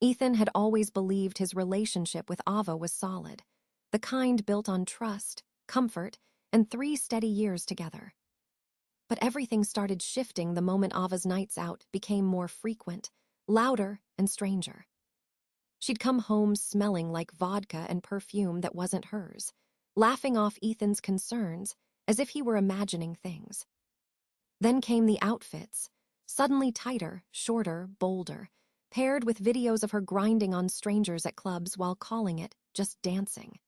Ethan had always believed his relationship with Ava was solid, the kind built on trust, comfort, and 3 steady years together. But everything started shifting the moment Ava's nights out became more frequent, louder, and stranger. She'd come home smelling like vodka and perfume that wasn't hers, laughing off Ethan's concerns as if he were imagining things. Then came the outfits, suddenly tighter, shorter, bolder, paired with videos of her grinding on strangers at clubs while calling it just dancing.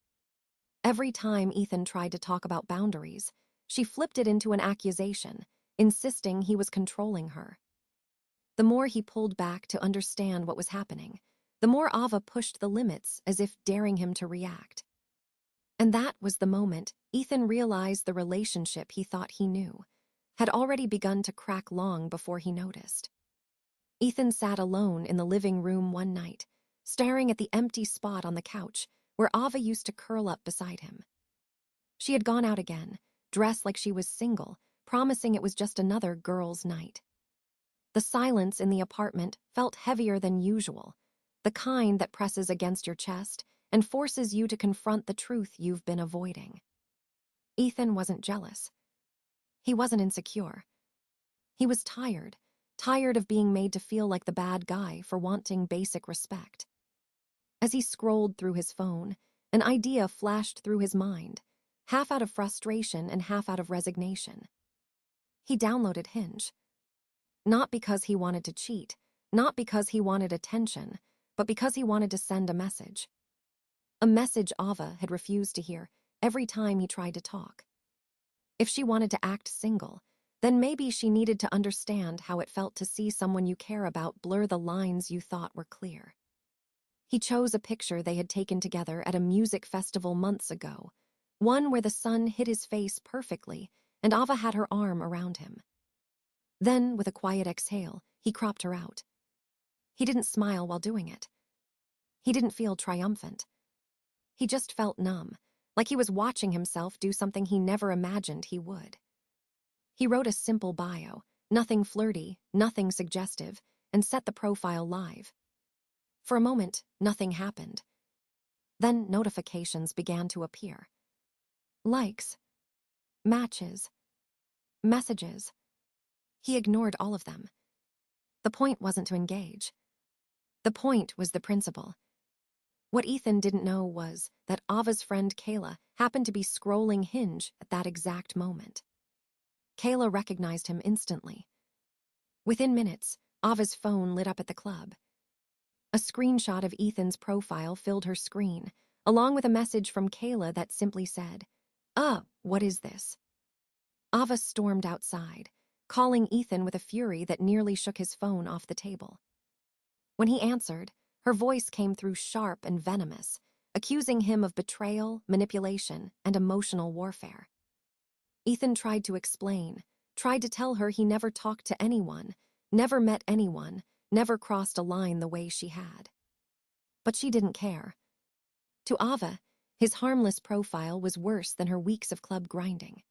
Every time Ethan tried to talk about boundaries, she flipped it into an accusation, insisting he was controlling her. The more he pulled back to understand what was happening, the more Ava pushed the limits as if daring him to react. And that was the moment Ethan realized the relationship he thought he knew had already begun to crack long before he noticed. Ethan sat alone in the living room one night, staring at the empty spot on the couch where Ava used to curl up beside him. She had gone out again, dressed like she was single, promising it was just another girls' night. The silence in the apartment felt heavier than usual, the kind that presses against your chest and forces you to confront the truth you've been avoiding. Ethan wasn't jealous. He wasn't insecure. He was tired of being made to feel like the bad guy for wanting basic respect. As he scrolled through his phone, an idea flashed through his mind, half out of frustration and half out of resignation. He downloaded Hinge. Not because he wanted to cheat, not because he wanted attention, but because he wanted to send a message. A message Ava had refused to hear every time he tried to talk. If she wanted to act single, then maybe she needed to understand how it felt to see someone you care about blur the lines you thought were clear. He chose a picture they had taken together at a music festival months ago, one where the sun hit his face perfectly and Ava had her arm around him. Then, with a quiet exhale, he cropped her out. He didn't smile while doing it. He didn't feel triumphant. He just felt numb, like he was watching himself do something he never imagined he would. He wrote a simple bio, nothing flirty, nothing suggestive, and set the profile live. For a moment, nothing happened. Then notifications began to appear. Likes, matches, messages. He ignored all of them. The point wasn't to engage. The point was the principle. What Ethan didn't know was that Ava's friend Kayla happened to be scrolling Hinge at that exact moment. Kayla recognized him instantly. Within minutes, Ava's phone lit up at the club. A screenshot of Ethan's profile filled her screen, along with a message from Kayla that simply said, what is this?" Ava stormed outside, calling Ethan with a fury that nearly shook his phone off the table. When he answered, her voice came through sharp and venomous, accusing him of betrayal, manipulation, and emotional warfare. Ethan tried to explain, tried to tell her he never talked to anyone, never met anyone, never crossed a line the way she had. But she didn't care. To Ava, his harmless profile was worse than her weeks of club grinding.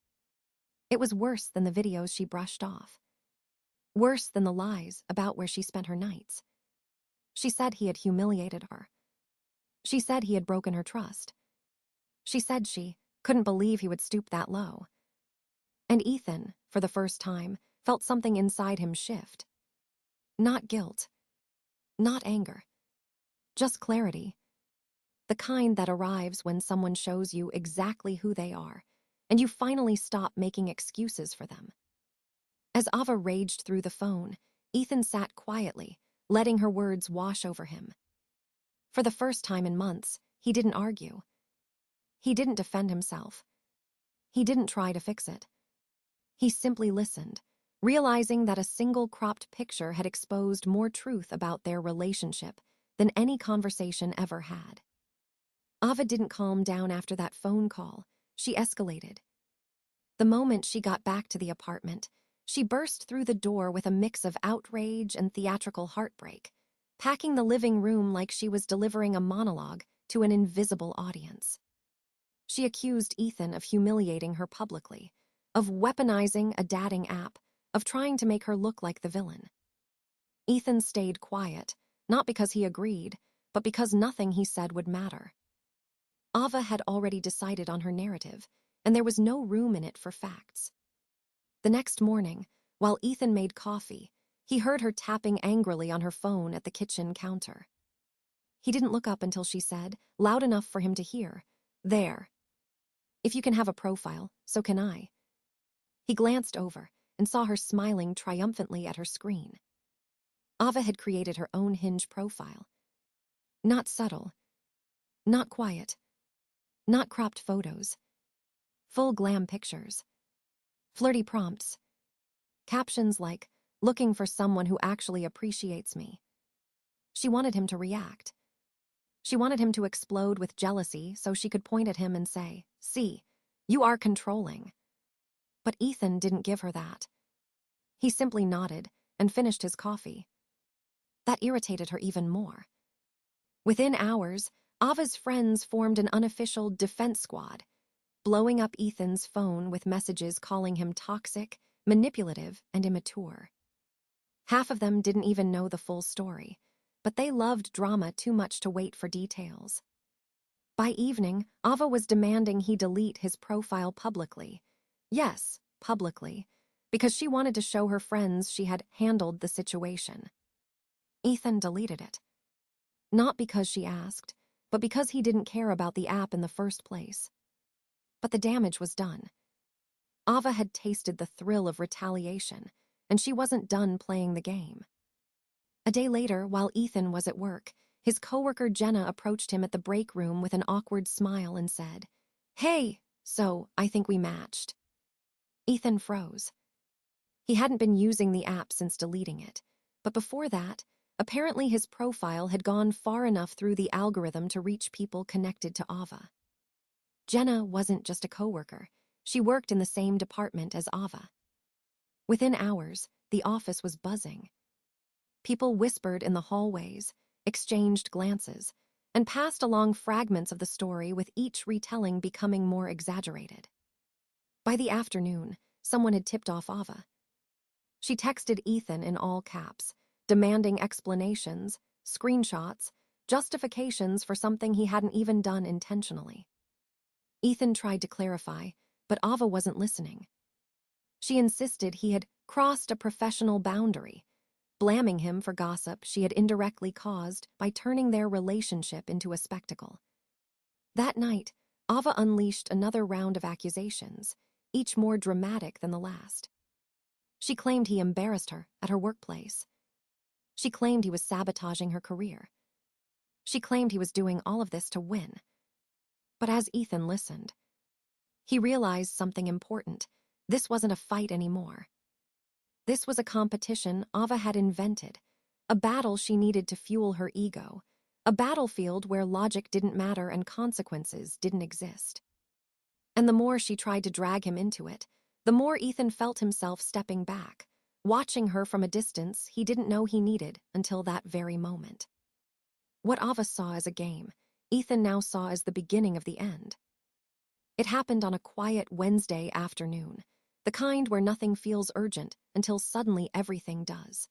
It was worse than the videos she brushed off. Worse than the lies about where she spent her nights. She said he had humiliated her. She said he had broken her trust. She said she couldn't believe he would stoop that low. And Ethan, for the first time, felt something inside him shift. Not guilt. Not anger. Just clarity. The kind that arrives when someone shows you exactly who they are, and you finally stop making excuses for them. As Ava raged through the phone, Ethan sat quietly, letting her words wash over him. For the first time in months, he didn't argue. He didn't defend himself. He didn't try to fix it. He simply listened, realizing that a single cropped picture had exposed more truth about their relationship than any conversation ever had. Ava didn't calm down after that phone call. She escalated. The moment she got back to the apartment, she burst through the door with a mix of outrage and theatrical heartbreak, packing the living room like she was delivering a monologue to an invisible audience. She accused Ethan of humiliating her publicly, of weaponizing a dating app, of trying to make her look like the villain. Ethan stayed quiet, Not because he agreed, but because nothing he said would matter. Ava had already decided on her narrative, and there was no room in it for facts. The next morning, while Ethan made coffee, he heard her tapping angrily on her phone at the kitchen counter. He didn't look up until she said, loud enough for him to hear, "There. If you can have a profile, so can I." He glanced over and saw her smiling triumphantly at her screen. Ava had created her own Hinge profile. Not subtle, not quiet, not cropped photos. Full glam pictures. Flirty prompts. Captions like, "Looking for someone who actually appreciates me." She wanted him to react. She wanted him to explode with jealousy so she could point at him and say, "See, you are controlling." But Ethan didn't give her that. He simply nodded and finished his coffee. That irritated her even more. Within hours, Ava's friends formed an unofficial defense squad, blowing up Ethan's phone with messages calling him toxic, manipulative, and immature. Half of them didn't even know the full story, but they loved drama too much to wait for details. By evening, Ava was demanding he delete his profile publicly. Yes, publicly, because she wanted to show her friends she had handled the situation. Ethan deleted it. Not because she asked, but because he didn't care about the app in the first place. But the damage was done. Ava had tasted the thrill of retaliation, and she wasn't done playing the game. A day later, while Ethan was at work, his coworker Jenna approached him at the break room with an awkward smile and said, "Hey, so I think we matched." Ethan froze. He hadn't been using the app since deleting it, but before that, apparently his profile had gone far enough through the algorithm to reach people connected to Ava. Jenna wasn't just a coworker. She worked in the same department as Ava. Within hours, the office was buzzing. People whispered in the hallways, exchanged glances, and passed along fragments of the story with each retelling becoming more exaggerated. By the afternoon, someone had tipped off Ava. She texted Ethan in all caps, demanding explanations, screenshots, justifications for something he hadn't even done intentionally. Ethan tried to clarify, but Ava wasn't listening. She insisted he had crossed a professional boundary, blaming him for gossip she had indirectly caused by turning their relationship into a spectacle. That night, Ava unleashed another round of accusations, each more dramatic than the last. She claimed he embarrassed her at her workplace. She claimed he was sabotaging her career. She claimed he was doing all of this to win. But as Ethan listened, he realized something important. This wasn't a fight anymore. This was a competition Ava had invented, a battle she needed to fuel her ego, a battlefield where logic didn't matter and consequences didn't exist. And the more she tried to drag him into it, the more Ethan felt himself stepping back, watching her from a distance he didn't know he needed until that very moment. What Ava saw as a game, Ethan now saw as the beginning of the end. It happened on a quiet Wednesday afternoon, the kind where nothing feels urgent until suddenly everything does.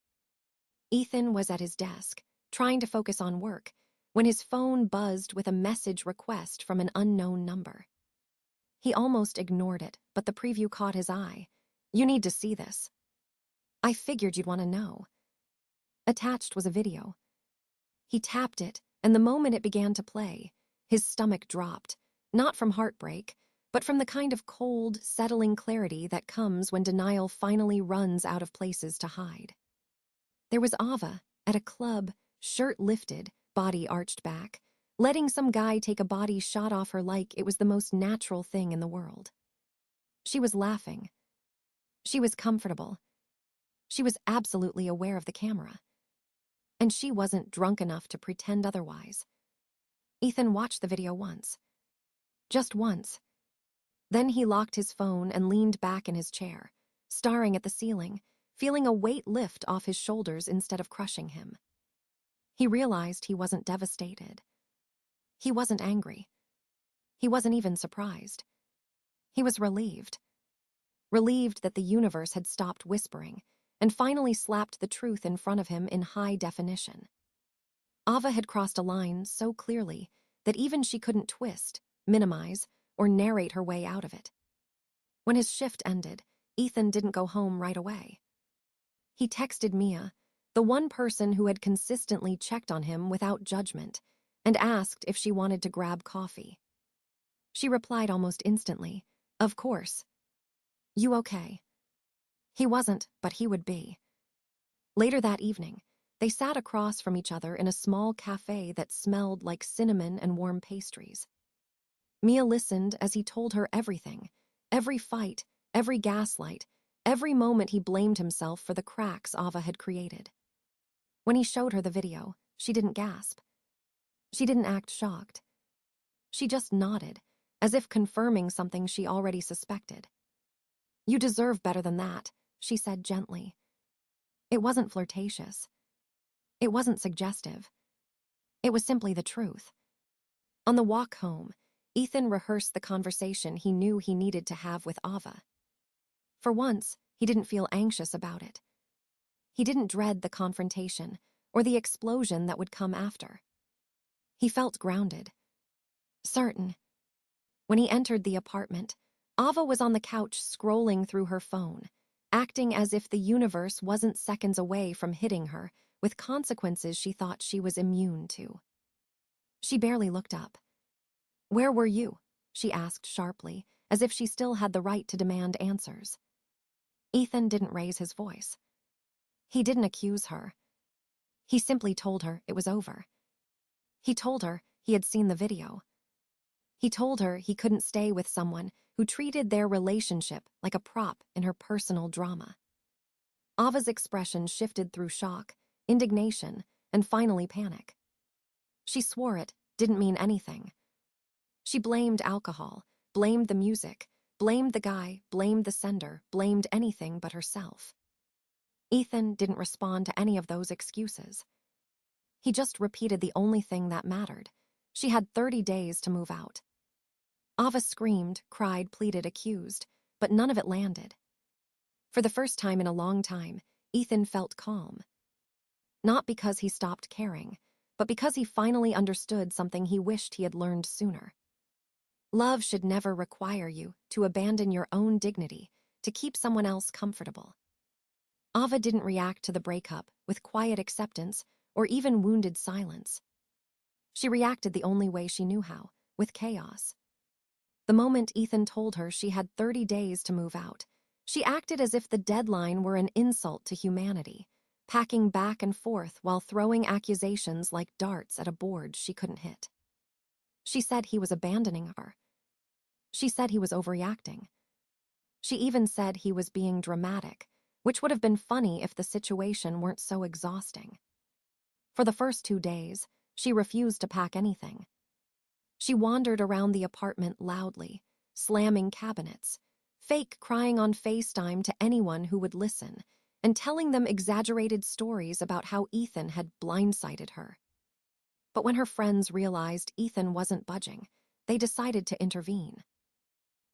Ethan was at his desk, trying to focus on work, when his phone buzzed with a message request from an unknown number. He almost ignored it, but the preview caught his eye. "You need to see this." "I figured you'd want to know." Attached was a video. He tapped it, and the moment it began to play, his stomach dropped, not from heartbreak, but from the kind of cold, settling clarity that comes when denial finally runs out of places to hide. There was Ava, at a club, shirt lifted, body arched back, letting some guy take a body shot off her like it was the most natural thing in the world. She was laughing. She was comfortable. She was absolutely aware of the camera. And she wasn't drunk enough to pretend otherwise. Ethan watched the video once. Just once. Then he locked his phone and leaned back in his chair, staring at the ceiling, feeling a weight lift off his shoulders instead of crushing him. He realized he wasn't devastated. He wasn't angry. He wasn't even surprised. He was relieved. Relieved that the universe had stopped whispering and finally slapped the truth in front of him in high definition. Ava had crossed a line so clearly that even she couldn't twist, minimize, or narrate her way out of it. When his shift ended, Ethan didn't go home right away. He texted Mia, the one person who had consistently checked on him without judgment, and asked if she wanted to grab coffee. She replied almost instantly, "Of course. You okay?" He wasn't, but he would be. Later that evening, they sat across from each other in a small cafe that smelled like cinnamon and warm pastries. Mia listened as he told her everything, every fight, every gaslight, every moment he blamed himself for the cracks Ava had created. When he showed her the video, she didn't gasp. She didn't act shocked. She just nodded, as if confirming something she already suspected. "You deserve better than that," she said gently. It wasn't flirtatious. It wasn't suggestive. It was simply the truth. On the walk home, Ethan rehearsed the conversation he knew he needed to have with Ava. For once, he didn't feel anxious about it. He didn't dread the confrontation or the explosion that would come after. He felt grounded, certain. When he entered the apartment, Ava was on the couch scrolling through her phone, acting as if the universe wasn't seconds away from hitting her with consequences she thought she was immune to. She barely looked up. "Where were you?" she asked sharply, as if she still had the right to demand answers. Ethan didn't raise his voice. He didn't accuse her. He simply told her it was over. He told her he had seen the video. He told her he couldn't stay with someone who treated their relationship like a prop in her personal drama. Ava's expression shifted through shock, indignation, and finally panic. She swore it didn't mean anything. She blamed alcohol, blamed the music, blamed the guy, blamed the sender, blamed anything but herself. Ethan didn't respond to any of those excuses. He just repeated the only thing that mattered. She had 30 days to move out. Ava screamed, cried, pleaded, accused, but none of it landed. For the first time in a long time, Ethan felt calm. Not because he stopped caring, but because he finally understood something he wished he had learned sooner. Love should never require you to abandon your own dignity to keep someone else comfortable. Ava didn't react to the breakup with quiet acceptance or even wounded silence. She reacted the only way she knew how, with chaos. The moment Ethan told her she had 30 days to move out, she acted as if the deadline were an insult to humanity, packing back and forth while throwing accusations like darts at a board she couldn't hit. She said he was abandoning her. She said he was overreacting. She even said he was being dramatic, which would have been funny if the situation weren't so exhausting. For the first 2 days, she refused to pack anything. She wandered around the apartment loudly, slamming cabinets, fake crying on FaceTime to anyone who would listen, and telling them exaggerated stories about how Ethan had blindsided her. But when her friends realized Ethan wasn't budging, they decided to intervene.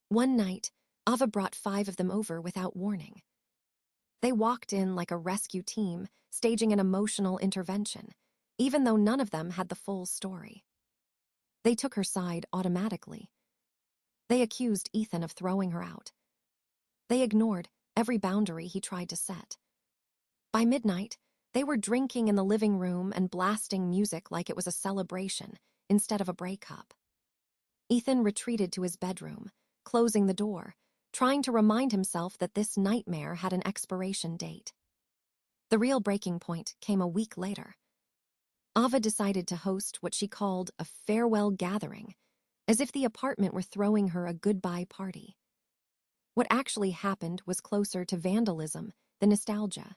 One night, Ava brought 5 of them over without warning. They walked in like a rescue team, staging an emotional intervention, even though none of them had the full story. They took her side automatically. They accused Ethan of throwing her out. They ignored every boundary he tried to set. By midnight, they were drinking in the living room and blasting music like it was a celebration instead of a breakup. Ethan retreated to his bedroom, closing the door, trying to remind himself that this nightmare had an expiration date. The real breaking point came a week later. Ava decided to host what she called a farewell gathering, as if the apartment were throwing her a goodbye party. What actually happened was closer to vandalism than nostalgia.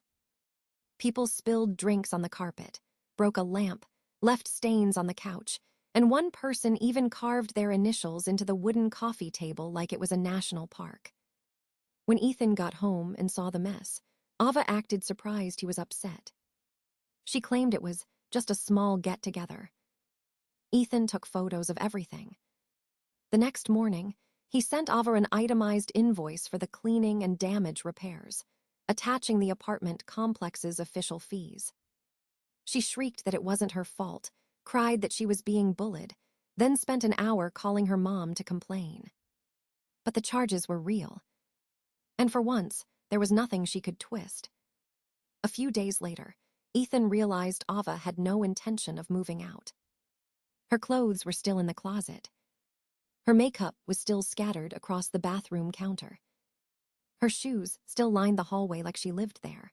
People spilled drinks on the carpet, broke a lamp, left stains on the couch, and one person even carved their initials into the wooden coffee table like it was a national park. When Ethan got home and saw the mess, Ava acted surprised he was upset. She claimed it was just a small get-together. Ethan took photos of everything. The next morning, he sent Ava an itemized invoice for the cleaning and damage repairs, attaching the apartment complex's official fees. She shrieked that it wasn't her fault, cried that she was being bullied, then spent an hour calling her mom to complain. But the charges were real. And for once, there was nothing she could twist. A few days later, Ethan realized Ava had no intention of moving out. Her clothes were still in the closet. Her makeup was still scattered across the bathroom counter. Her shoes still lined the hallway like she lived there.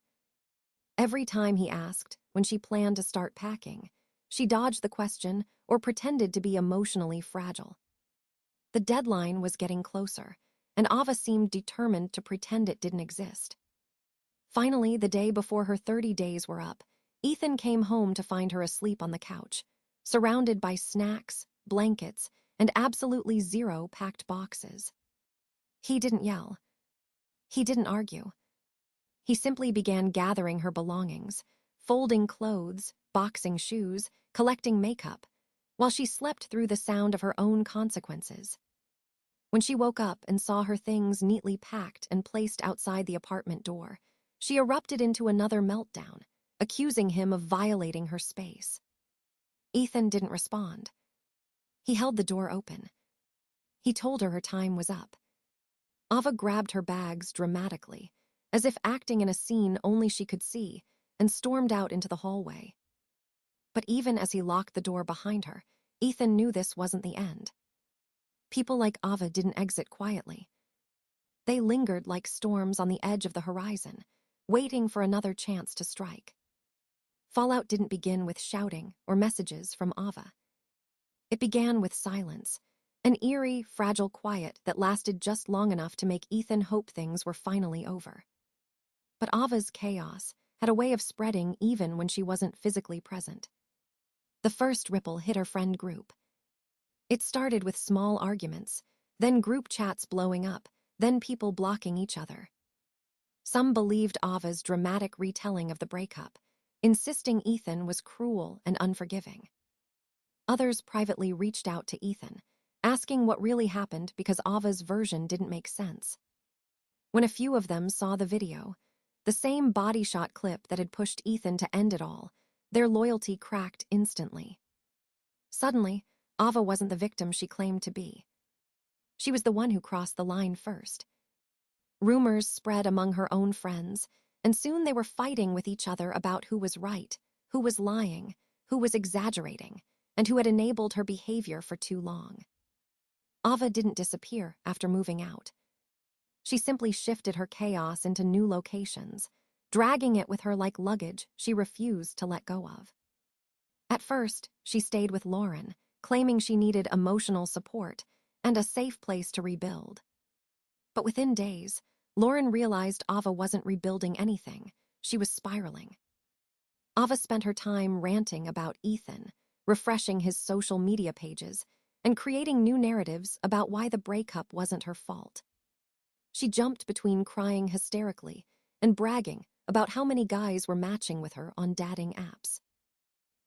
Every time he asked when she planned to start packing, she dodged the question or pretended to be emotionally fragile. The deadline was getting closer, and Ava seemed determined to pretend it didn't exist. Finally, the day before her 30 days were up, Ethan came home to find her asleep on the couch, surrounded by snacks, blankets, and absolutely zero packed boxes. He didn't yell. He didn't argue. He simply began gathering her belongings, folding clothes, boxing shoes, collecting makeup, while she slept through the sound of her own consequences. When she woke up and saw her things neatly packed and placed outside the apartment door, she erupted into another meltdown, accusing him of violating her space. Ethan didn't respond. He held the door open. He told her time was up. Ava grabbed her bags dramatically, as if acting in a scene only she could see, and stormed out into the hallway. But even as he locked the door behind her, Ethan knew this wasn't the end. People like Ava didn't exit quietly. They lingered like storms on the edge of the horizon, waiting for another chance to strike. Fallout didn't begin with shouting or messages from Ava. It began with silence, an eerie, fragile quiet that lasted just long enough to make Ethan hope things were finally over. But Ava's chaos had a way of spreading even when she wasn't physically present. The first ripple hit her friend group. It started with small arguments, then group chats blowing up, then people blocking each other. Some believed Ava's dramatic retelling of the breakup, insisting Ethan was cruel and unforgiving. Others privately reached out to Ethan, asking what really happened because Ava's version didn't make sense. When a few of them saw the video, the same body shot clip that had pushed Ethan to end it all, their loyalty cracked instantly. Suddenly, Ava wasn't the victim she claimed to be. She was the one who crossed the line first. Rumors spread among her own friends, and soon they were fighting with each other about who was right, who was lying, who was exaggerating, and who had enabled her behavior for too long. Ava didn't disappear after moving out. She simply shifted her chaos into new locations, dragging it with her like luggage she refused to let go of. At first, she stayed with Lauren, claiming she needed emotional support and a safe place to rebuild. But within days, Lauren realized Ava wasn't rebuilding anything. She was spiraling. Ava spent her time ranting about Ethan, refreshing his social media pages, and creating new narratives about why the breakup wasn't her fault. She jumped between crying hysterically and bragging about how many guys were matching with her on dating apps.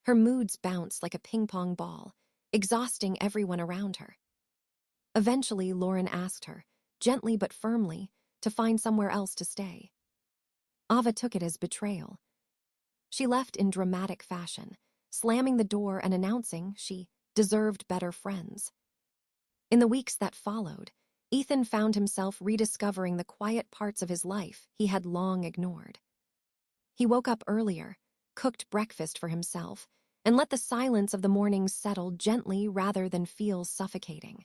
Her moods bounced like a ping-pong ball, exhausting everyone around her. Eventually, Lauren asked her, gently but firmly, to find somewhere else to stay. Ava took it as betrayal. She left in dramatic fashion, slamming the door and announcing she deserved better friends. In the weeks that followed, Ethan found himself rediscovering the quiet parts of his life he had long ignored. He woke up earlier, cooked breakfast for himself, and let the silence of the mornings settle gently rather than feel suffocating.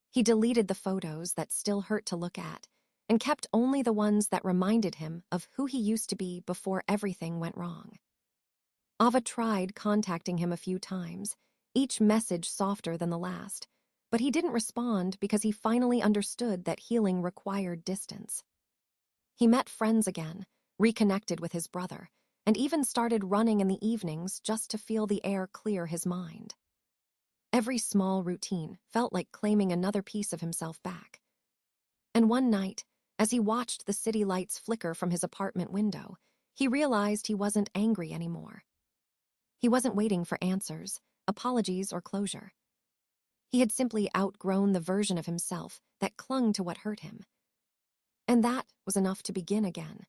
He deleted the photos that still hurt to look at, and kept only the ones that reminded him of who he used to be before everything went wrong. Ava tried contacting him a few times, each message softer than the last, but he didn't respond because he finally understood that healing required distance. He met friends again, reconnected with his brother, and even started running in the evenings just to feel the air clear his mind. Every small routine felt like claiming another piece of himself back. And one night, as he watched the city lights flicker from his apartment window, he realized he wasn't angry anymore. He wasn't waiting for answers, apologies, or closure. He had simply outgrown the version of himself that clung to what hurt him. And that was enough to begin again,